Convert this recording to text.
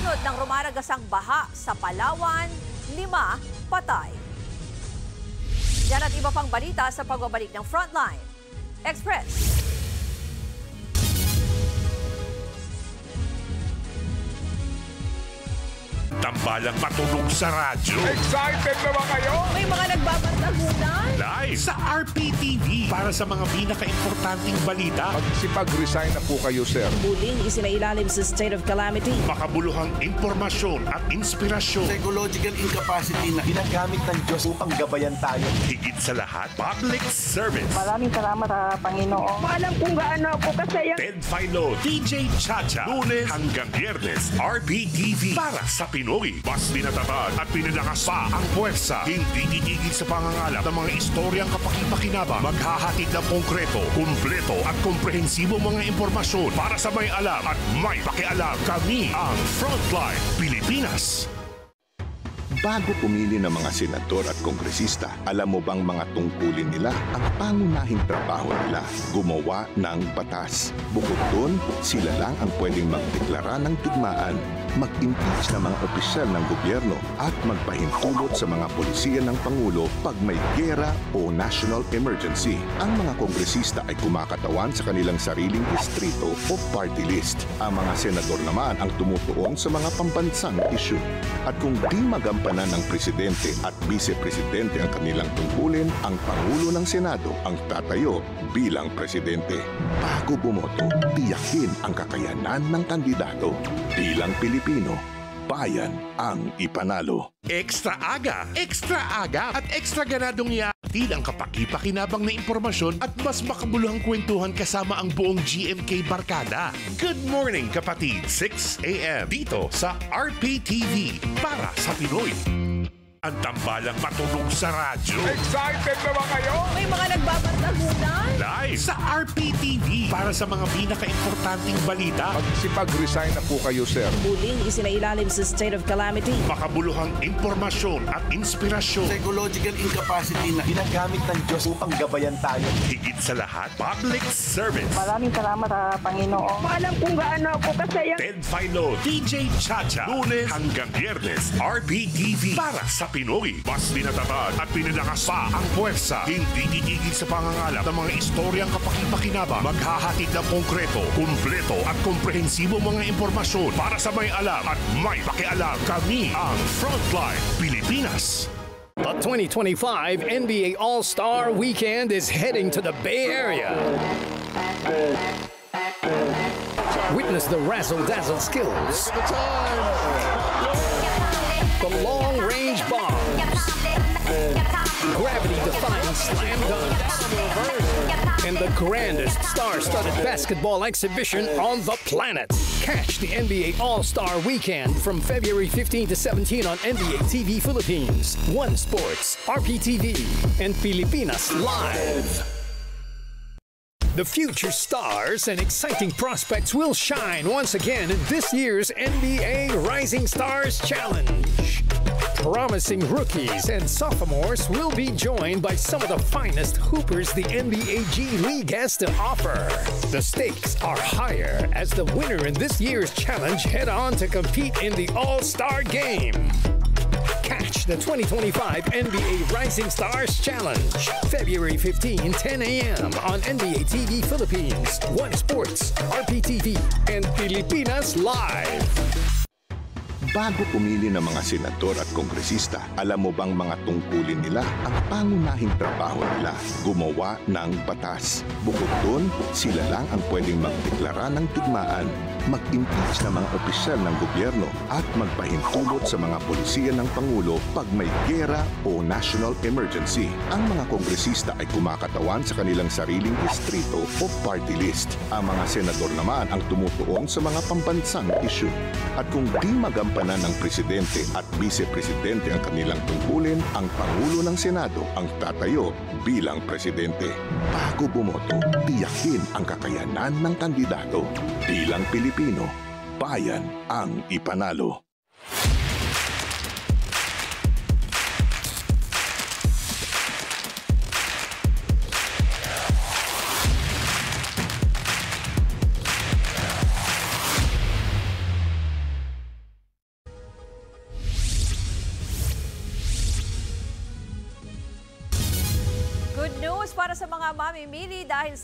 Bunot ng rumaragasang baha sa Palawan, 5 patay. Yan at iba pang balita sa pagbabalik ng Frontline Express. Tambalang matunog sa radyo. Excited na ba kayo? May mga nagbabantagunan. Live sa RPTV para sa mga pinaka-importanting balita. Magsipag-resign na po kayo, sir. Muling isinailalim sa state of calamity. Makabuluhang impormasyon at inspirasyon. Psychological incapacity na ginagamit ng Diyos upang gabayan tayo. Higit sa lahat, public service. Maraming salamat, Panginoon. Alam kung gaano ako kasaya. Ted Filon, DJ Chacha, Lunes hanggang Biyernes, RPTV para sa Pinoy. Mas pinatatag at pinalakas pa ang puwersa. Hindi titigil sa pangangalap ng mga istoryang kapaki-pakinabang. Maghahatid ng konkreto, kumpleto at komprehensibong mga impormasyon para sa may alam at may pakialam. Kami ang Frontline Pilipinas. Bago pumili ng mga senador at kongresista, alam mo bang mga tungkulin nila ang pangunahing trabaho nila? Gumawa ng batas. Bukod doon, sila lang ang pwedeng magdeklara ng digmaan, mag-impeach ng mga opisyal ng gobyerno at magpahintulot sa mga polisiya ng Pangulo pag may giyera o national emergency. Ang mga kongresista ay kumakatawan sa kanilang sariling distrito o party list. Ang mga senador naman ang tumutuon sa mga pambansang issue. At kung di magampanan ng presidente at vice-presidente ang kanilang tungkulin, ang Pangulo ng Senado ang tatayo bilang presidente. Bago bumoto, tiyakin ang kakayanan ng kandidato. Bilang Pilipino, bayan ang ipanalo. Extra aga, at extra ganadong iatid ang kapaki-pakinabang na impormasyon at mas makabuluhang kwentuhan kasama ang buong GMK Barkada. Good morning kapatid, 6 a.m. dito sa RPTV para sa Pinoy. Ang tambalang matunog sa radyo. Excited na ba kayo? May mga nagbabantagunan. Live sa RPTV para sa mga pinaka-importanting balita. Magsipag-resign na po kayo, sir. Muling isinailalim sa state of calamity. Makabuluhang impormasyon at inspirasyon. Psychological incapacity na ginagamit ng Diyos upang gabayan tayo. Higit sa lahat, public service. Maraming salamat, Panginoon. Alam kung gaano ako kasaya. Ted Filon, DJ Chacha, Lunes hanggang Biyernes, RPTV para sa Pinoy. Mas pinatatag at pinalakas pa ang puwersa. Hindi titigil sa pangangalap ng mga istoryang kapaki-pakinabang. Maghahatid ng konkreto, kumpleto at komprehensibong mga impormasyon para sa may alam at may pakialam. Kami ang Frontline Pilipinas. The 2025 NBA All-Star Weekend is heading to the Bay Area. Witness the razzle-dazzle skills, the long-range bombs, gravity-defying slam dunks, and the grandest star-studded basketball exhibition on the planet. Catch the NBA All-Star Weekend from February 15 to 17 on NBA TV Philippines, One Sports, RPTV, and Pilipinas Live. The future stars and exciting prospects will shine once again in this year's NBA Rising Stars Challenge. Promising rookies and sophomores will be joined by some of the finest hoopers the NBA G League has to offer. The stakes are higher as the winner in this year's challenge head on to compete in the All-Star Game. Catch the 2025 NBA Rising Stars Challenge, February 15, 10 a.m. on NBA TV Philippines, One Sports, RPTV, and Pilipinas Live. Bago pumili ng mga senador at kongresista, alam mo bang mga tungkulin nila ang pangunahing trabaho nila? Gumawa ng batas. Bukod doon, sila lang ang pwedeng magdeklara ng digmaan, mag-impeach ng mga opisyal ng gobyerno at magpahintulot sa mga polisiya ng Pangulo pag may giyera o national emergency. Ang mga kongresista ay kumakatawan sa kanilang sariling distrito o party list. Ang mga senador naman ang tumutuon sa mga pambansang issue. At kung di magampanan ng presidente at vice-presidente ang kanilang tungkulin, ang Pangulo ng Senado ang tatayo bilang presidente. Bago bumoto, tiyakin ang kakayanan ng kandidato. Bilang Pilipino, bayan ang ipanalo. Good news para sa mga mamimili dahil